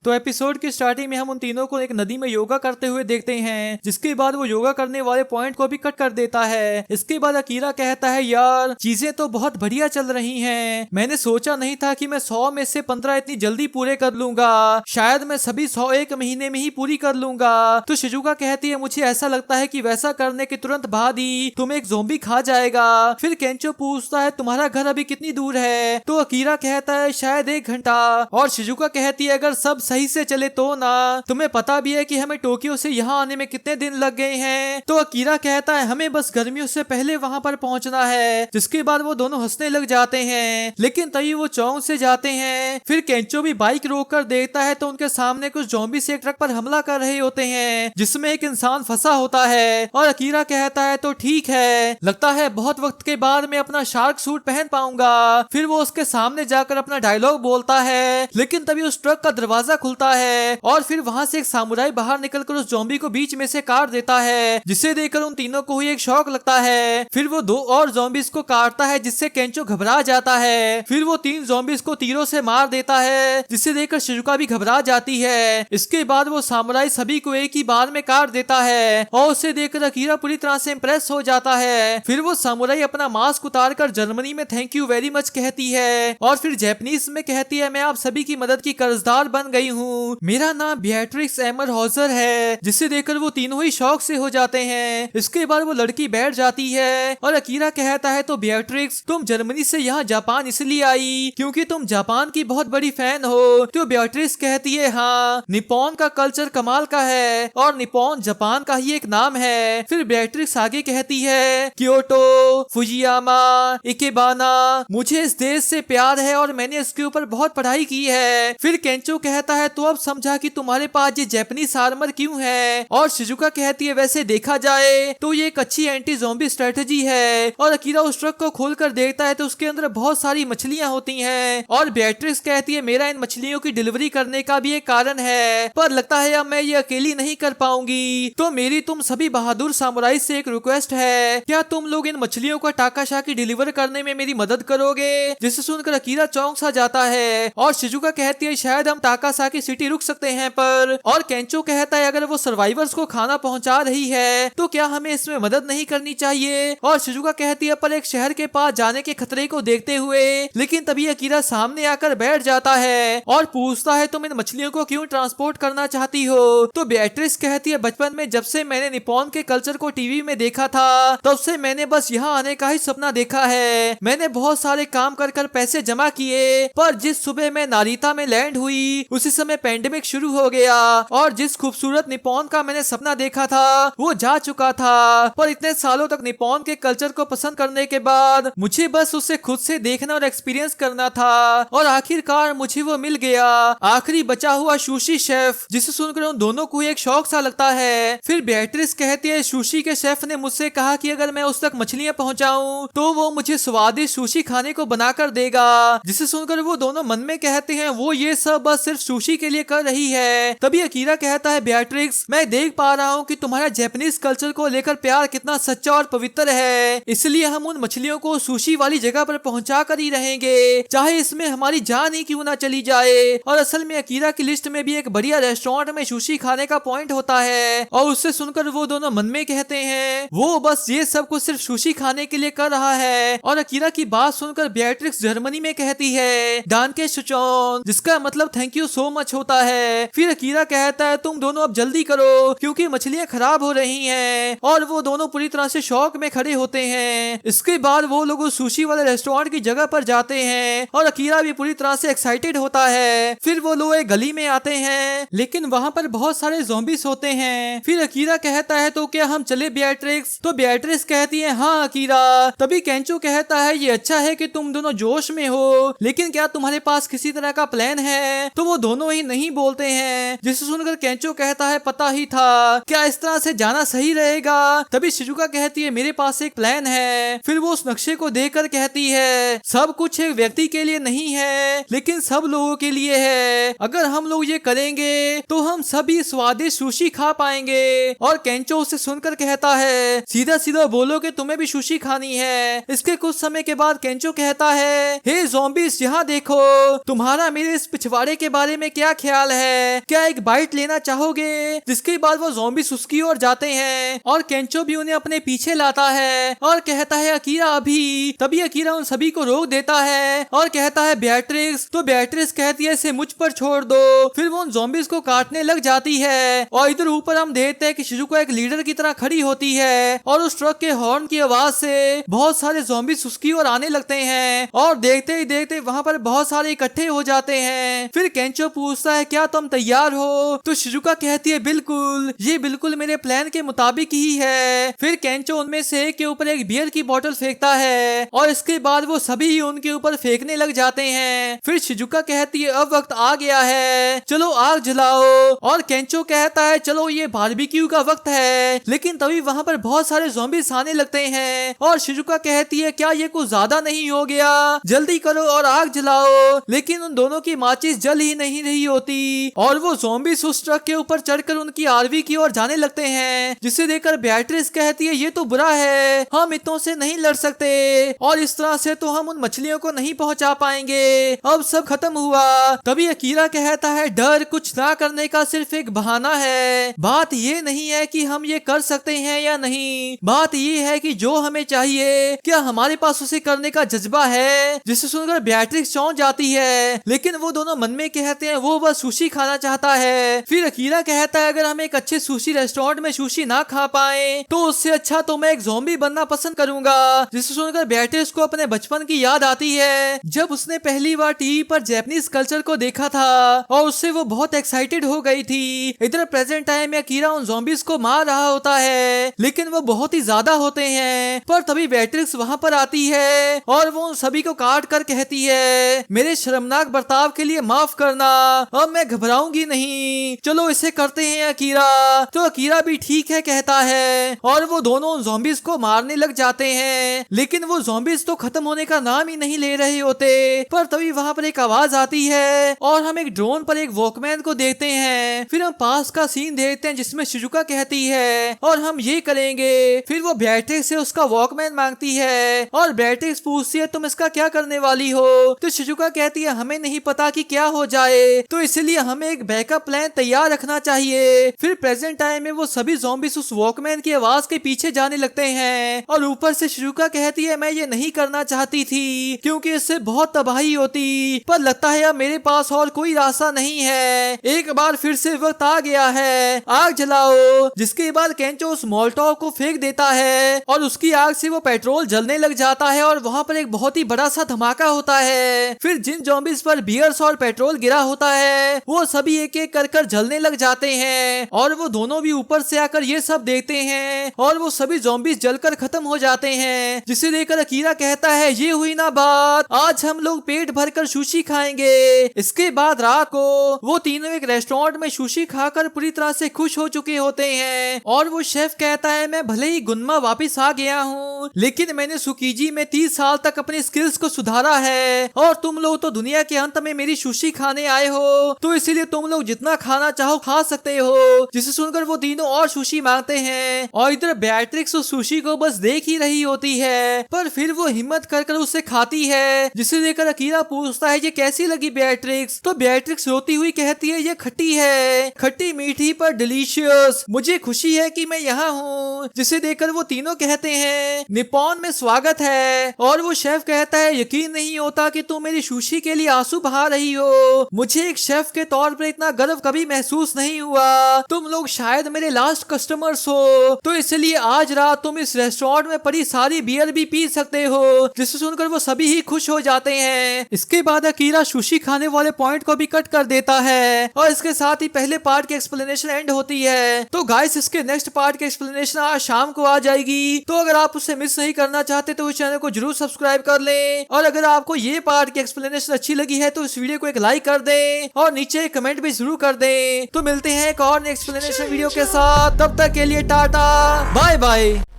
तो एपिसोड की स्टार्टिंग में हम उन तीनों को एक नदी में योगा करते हुए देखते हैं, जिसके बाद वो योगा करने वाले पॉइंट को भी कट कर देता है। इसके बाद अकीरा कहता है यार चीजें तो बहुत बढ़िया चल रही हैं, मैंने सोचा नहीं था कि मैं 100 में से 15 इतनी जल्दी पूरे कर लूंगा, शायद मैं सभी 100 एक महीने में ही पूरी कर लूंगा। तो शिजुका कहती है मुझे ऐसा लगता है कि वैसा करने के तुरंत बाद ही तुम्हें एक ज़ॉम्बी खा जाएगा। फिर केंचो पूछता है तुम्हारा घर अभी कितनी दूर है, तो अकीरा कहता है शायद 1 घंटा। और शिजुका कहती है अगर सब सही से चले तो ना, तुम्हें पता भी है कि हमें टोक्यो से यहाँ आने में कितने दिन लग गए हैं। तो अकीरा कहता है हमें बस गर्मियों से पहले वहाँ पर पहुँचना है, जिसके बाद वो दोनों हंसने लग जाते हैं। लेकिन तभी वो चौंक से जाते हैं। फिर केंचो भी बाइक रोक कर देखता है तो उनके सामने कुछ ज़ॉम्बी से एक ट्रक पर हमला कर रहे होते हैं, जिसमें एक इंसान फंसा होता है। और अकीरा कहता है तो ठीक है, लगता है बहुत वक्त के बाद मैं अपना शार्क सूट पहन पाऊंगा। फिर वो उसके सामने जाकर अपना डायलॉग बोलता है, लेकिन तभी उस ट्रक का दरवाजा खुलता है और फिर वहां से एक सामुराई बाहर निकलकर उस ज़ॉम्बी को बीच में से काट देता है, जिसे देखकर उन तीनों को ही एक शौक लगता है। फिर वो 2 और ज़ॉम्बीज को काटता है, जिससे केंचो घबरा जाता है। फिर वो 3 ज़ॉम्बीज को तीरों से मार देता है, जिसे देखकर शिजुका भी घबरा जाती है। इसके बाद वो सामुराई सभी को एक ही बार में काट देता है और उसे देखकर अकीरा पूरी तरह से इम्प्रेस हो जाता है। फिर वो सामुराई अपना मास्क उतारकर जर्मनी में थैंक यू वेरी मच कहती है और फिर जापानीज में कहती है मैं आप सभी की मदद की कर्जदार बन गई हूँ, मेरा नाम बिएट्रिक्स एमरहॉजर है, जिसे देखकर वो तीनों ही शौक से हो जाते हैं। इसके बाद वो लड़की बैठ जाती है और अकीरा कहता है तो बिएट्रिक्स तुम जर्मनी से यहाँ जापान इसलिए आई क्योंकि तुम जापान की बहुत बड़ी फैन हो। तो बिएट्रिक्स कहती है हाँ, निप्पॉन का कल्चर कमाल का है और निप्पॉन जापान का ही एक नाम है। फिर बिएट्रिक्स आगे कहती है क्योटो, फुजियामा, इकेबाना, मुझे इस देश से प्यार है और मैंने इसके ऊपर बहुत पढ़ाई की है। फिर केंचो कहता है तो अब समझा कि तुम्हारे पास ये जापानीज आर्मर क्यों है। और शिजुका कहती है वैसे देखा जाए तो ये एक अच्छी एंटी ज़ॉम्बी स्ट्रेटजी है। और अकीरा उस ट्रक को खोलकर देखता है तो उसके अंदर बहुत सारी मछलियां होती हैं और बिएट्रिक्स कहती है मेरा इन मछलियों की डिलीवरी करने का भी एक कारण है, पर लगता है अब मैं ये अकेली नहीं कर पाऊंगी, तो मेरी तुम सभी बहादुर सामुराई से एक रिक्वेस्ट है, क्या तुम लोग इन मछलियों को टाकाशाकी डिलीवर करने में मेरी मदद करोगे। जिसे सुनकर अकीरा चौंक सा जाता है और शिजुका कहती है शायद हम टाकासाकी सिटी रुक सकते हैं पर। और केंचो कहता है अगर वो सर्वाइवर्स को खाना पहुंचा रही है तो क्या हमें इसमें मदद नहीं करनी चाहिए। और शिजुका कहती है पर एक शहर के पास जाने के खतरे को देखते हुए। लेकिन तभी अकीरा सामने आकर बैठ जाता है और पूछता है तुम इन मछलियों को क्यों ट्रांसपोर्ट करना चाहती हो। तो बिएट्रिक्स कहती है बचपन में जब से मैंने निप्पॉन के कल्चर को टीवी में देखा था तब से मैंने बस यहाँ आने का ही सपना देखा है। मैंने बहुत सारे काम कर कर पैसे जमा किए, पर जिस सुबह मैं नारिता में लैंड हुई उसी समय पेंडेमिक शुरू हो गया और जिस खूबसूरत निप्पॉन का मैंने सपना देखा था वो जा चुका था। पर इतने सालों तक निप्पॉन के कल्चर को पसंद करने के बाद मुझे बस उसे खुद से देखना और एक्सपीरियंस करना था और आखिरकार मुझे वो मिल गया, आखिरी बचा हुआ सुशी शेफ। जिसे सुनकर उन दोनों को एक शौक सा लगता है। फिर बिएट्रिक्स कहती है सुशी के शेफ ने मुझसे कहा कि अगर मैं उस तक मछलियां पहुंचाऊं तो वो मुझे स्वादिष्ट सुशी खाने को बनाकर देगा। जिसे सुनकर वो दोनों मन में कहते हैं वो ये सब बस सिर्फ सुशी के लिए कर रही है। तभी अकीरा कहता है बिएट्रिक्स मैं देख पा रहा हूँ कि तुम्हारा जापानीज कल्चर को लेकर प्यार कितना सच्चा और पवित्र है, इसलिए हम उन मछलियों को सुशी वाली जगह पर पहुंचा कर ही रहेंगे, चाहे इसमें हमारी जान ही क्यों ना चली जाए। और असल में अकीरा की लिस्ट में भी एक बढ़िया रेस्टोरेंट में सुशी खाने का पॉइंट होता है और उससे सुनकर वो दोनों मन में कहते हैं वो बस ये सब कुछ सिर्फ सुशी खाने के लिए कर रहा है। और अकीरा की बात सुनकर बिएट्रिक्स जर्मनी में कहती है डांके शुचोन, जिसका मतलब थैंक यू सो मच होता है। फिर अकीरा कहता है तुम दोनों अब जल्दी करो क्योंकि मछलियां खराब हो रही हैं। और वो दोनों पूरी तरह से शौक में खड़े होते हैं। इसके बाद वो लोग उस सुशी वाले रेस्टोरेंट की जगह पर जाते हैं और अकीरा भी पूरी तरह से एक्साइटेड होता है। फिर वो लोग एक गली में आते हैं लेकिन वहाँ पर बहुत सारे ज़ॉम्बीज होते हैं। फिर अकीरा कहता है तो क्या हम चले बिएट्रिक्स। तो बिएट्रिक्स कहती है हाँ अकीरा। तभी केंचो कहता है ये अच्छा है कि तुम दोनों जोश में हो, लेकिन क्या तुम्हारे पास किसी तरह का प्लान है। तो वो दोनों ही नहीं बोलते हैं। जिसे सुनकर केंचो कहता है पता ही था, क्या इस तरह से जाना सही रहेगा। तभी शिजुका कहती है मेरे पास एक प्लान है। फिर वो उस नक्शे को देखकर कहती है सब कुछ एक व्यक्ति के लिए नहीं है लेकिन सब लोगों के लिए है, अगर हम लोग ये करेंगे तो हम सभी स्वादिष्ट सुशी खा पाएंगे। और केंचो उसे सुनकर कहता है सीधा सीधा बोलो कि तुम्हें भी सुशी खानी है। इसके कुछ समय के बाद केंचो कहता है हे ज़ॉम्बीज यहाँ देखो, तुम्हारा मेरे इस पिछवाड़े के बारे में क्या ख्याल है, क्या एक बाइट लेना चाहोगे? जिसके बाद वो ज़ॉम्बीज उसकी ओर जाते हैं और केंचो भी उन्हें अपने पीछे लाता है और कहता है अकीरा अभी। तभी अकीरा उन सभी को रोक देता है और कहता है बेatrix। तो बेatrix कहती है इसे मुझ पर छोड़ दो। फिर वो उन ज़ॉम्बीज को काटने लग जाती है और इधर ऊपर हम देखते हैं कि शिजुको एक लीडर की तरह खड़ी होती है और उस ट्रक के हॉर्न की आवाज से बहुत सारे ज़ॉम्बीज उसकी ओर आने लगते हैं और देखते ही देखते वहाँ पर बहुत सारे इकट्ठे हो जाते हैं। फिर केंचो पूछता है क्या तुम तैयार हो? तो शिजुका कहती है बिल्कुल, ये बिल्कुल मेरे प्लान के मुताबिक ही है। फिर केंचो उनमें से एक के ऊपर एक बियर की बोतल फेंकता है और इसके बाद वो सभी उनके ऊपर फेंकने लग जाते हैं। फिर शिजुका कहती है अब वक्त आ गया है, चलो आग जलाओ। और केंचो कहता है चलो ये बारबेक्यू का वक्त है। लेकिन तभी वहाँ पर बहुत सारे ज़ॉम्बीज आने लगते हैं और शिजुका कहती है क्या ये कुछ ज्यादा नहीं हो गया, जल्दी करो और आग जलाओ। लेकिन उन दोनों की माचिस जल ही नहीं रही होती और वो ज़ॉम्बीज उस ट्रक के ऊपर चढ़कर उनकी आरवी की ओर जाने लगते हैं, जिसे देखकर बेatrix कहती है ये तो बुरा है, हम इतनों से नहीं लड़ सकते और इस तरह से तो हम उन मछलियों को नहीं पहुंचा पाएंगे, अब सब खत्म हुआ। तभी अकीरा कहता है डर कुछ ना करने का सिर्फ एक बहाना है, बात ये नहीं है कि हम ये कर सकते हैं या नहीं, बात ये है कि जो हमें चाहिए क्या हमारे पास उसे करने का जज्बा है। जिसे सुनकर बेatrix चौंक जाती है, लेकिन वो दोनों मन में कहते हैं वो बस सुशी खाना चाहता है। फिर अकीरा कहता है अगर हम एक अच्छे सुशी रेस्टोरेंट में सुशी ना खा पाए तो उससे अच्छा तो मैं एक ज़ॉम्बी बनना पसंद करूंगा। जिसे सुनकर बेatrix को अपने बचपन की याद आती है जब उसने पहली बार टीवी पर जापानीज कल्चर को देखा था और उससे वो बहुत एक्साइटेड हो गई थी। इधर प्रेजेंट टाइम में अकीरा उन ज़ॉम्बीज को मार रहा होता है लेकिन वो बहुत ही ज्यादा होते हैं। पर तभी बेatrix वहाँ पर आती है और वो उन सभी को काट कर कहती है मेरे शर्मनाक बर्ताव के लिए माफ करना, अब मैं घबराऊंगी नहीं, चलो इसे करते हैं अकीरा। तो अकीरा भी ठीक है कहता है और वो दोनों उन ज़ॉम्बीज को मारने लग जाते हैं। लेकिन वो ज़ॉम्बीज तो खत्म होने का नाम ही नहीं ले रहे होते। पर तभी वहाँ पर एक आवाज आती है और हम एक ड्रोन पर एक वॉकमैन को देखते हैं। फिर हम पास का सीन देखते हैं जिसमें शिजुका कहती है और हम ये करेंगे। फिर वो बेatrix से उसका वॉकमैन मांगती है और बेatrix पूछती है तुम इसका क्या करने वाली हो? तो शिजुका कहती है हमें नहीं पता कि क्या हो जाए, तो इसलिए हमें एक बैकअप प्लान तैयार रखना चाहिए। फिर प्रेजेंट टाइम में वो सभी ज़ॉम्बीज उस वॉकमैन की आवाज के पीछे जाने लगते हैं और ऊपर से शिजुका कहती है मैं ये नहीं करना चाहती थी क्योंकि इससे बहुत तबाही होती, पर लगता है अब मेरे पास और कोई रास्ता नहीं है, एक बार फिर से वक्त आ गया है, आग जलाओ। जिसके बाद केंचो उस मोल्टोव को फेंक देता है और उसकी आग से वो पेट्रोल जलने लग जाता है और वहाँ पर एक बहुत ही बड़ा सा धमाका होता है। फिर जिन ज़ॉम्बीज पर बियर्स और पेट्रोल गिरा होता है वो सभी एक एक कर जलने लग जाते हैं और वो दोनों भी ऊपर से आकर ये सब देखते हैं और वो सभी ज़ॉम्बीज जलकर खत्म हो जाते हैं। जिसे देखकर अकीरा कहता है ये हुई ना बात, आज हम लोग पेट भरकर सुशी खाएंगे। इसके बाद रात को वो तीनों एक रेस्टोरेंट में सुशी खाकर पूरी तरह से खुश हो चुके होते हैं और वो शेफ कहता है मैं भले ही गुनमा वापिस आ गया हूँ लेकिन मैंने सुकीजी में 30 साल तक अपनी स्किल्स को सुधारा है और तुम लोग तो दुनिया के अंत में मेरी सुशी खाने आए हो, तो इसीलिए तुम लोग जितना खाना चाहो खा सकते हो। जिसे सुनकर वो तीनों और सुशी मांगते हैं और इधर बेatrix उस सुशी को बस देख ही रही होती है पर फिर वो हिम्मत कर उसे खाती है। जिसे देखकर अकीरा पूछता है ये कैसी लगी बेatrix? तो बेatrix रोती हुई कहती है ये खट्टी है, खट्टी मीठी पर डिलीशियस, मुझे खुशी है कि मैं यहाँ हूँ। जिसे देखकर वो तीनों कहते हैं निप्पॉन में स्वागत है और वो शेफ कहता है यकीन नहीं होता कि तुम मेरी सुशी के लिए आंसू बहा रही हो, मुझे एक शेफ के तौर पर इतना गर्व कभी महसूस नहीं हुआ, तुम लोग शायद मेरे लास्ट कस्टमर्स हो, तो इसलिए आज रात तुम इस रेस्टोरेंट में पड़ी सारी बियर भी पी सकते हो। जिसे सुनकर वो सभी ही खुश हो जाते हैं। इसके बाद अकीरा सुशी खाने वाले पॉइंट को भी कट कर देता है और इसके साथ ही पहले पार्ट की एक्सप्लेनेशन एंड होती है। तो गाइस इसके नेक्स्ट पार्ट की एक्सप्लेनेशन आज शाम को आ जाएगी, तो अगर आप उसे मिस नहीं करना चाहते तो इस चैनल को जरूर सब्सक्राइब कर लें और अगर आपको ये पार्ट की एक्सप्लेनेशन अच्छी लगी है तो इस वीडियो को एक लाइक कर दें और नीचे कमेंट भी जरूर कर दें। तो मिलते हैं एक और एक्सप्लेनेशन वीडियो के साथ, तब तक के लिए टाटा बाय बाय।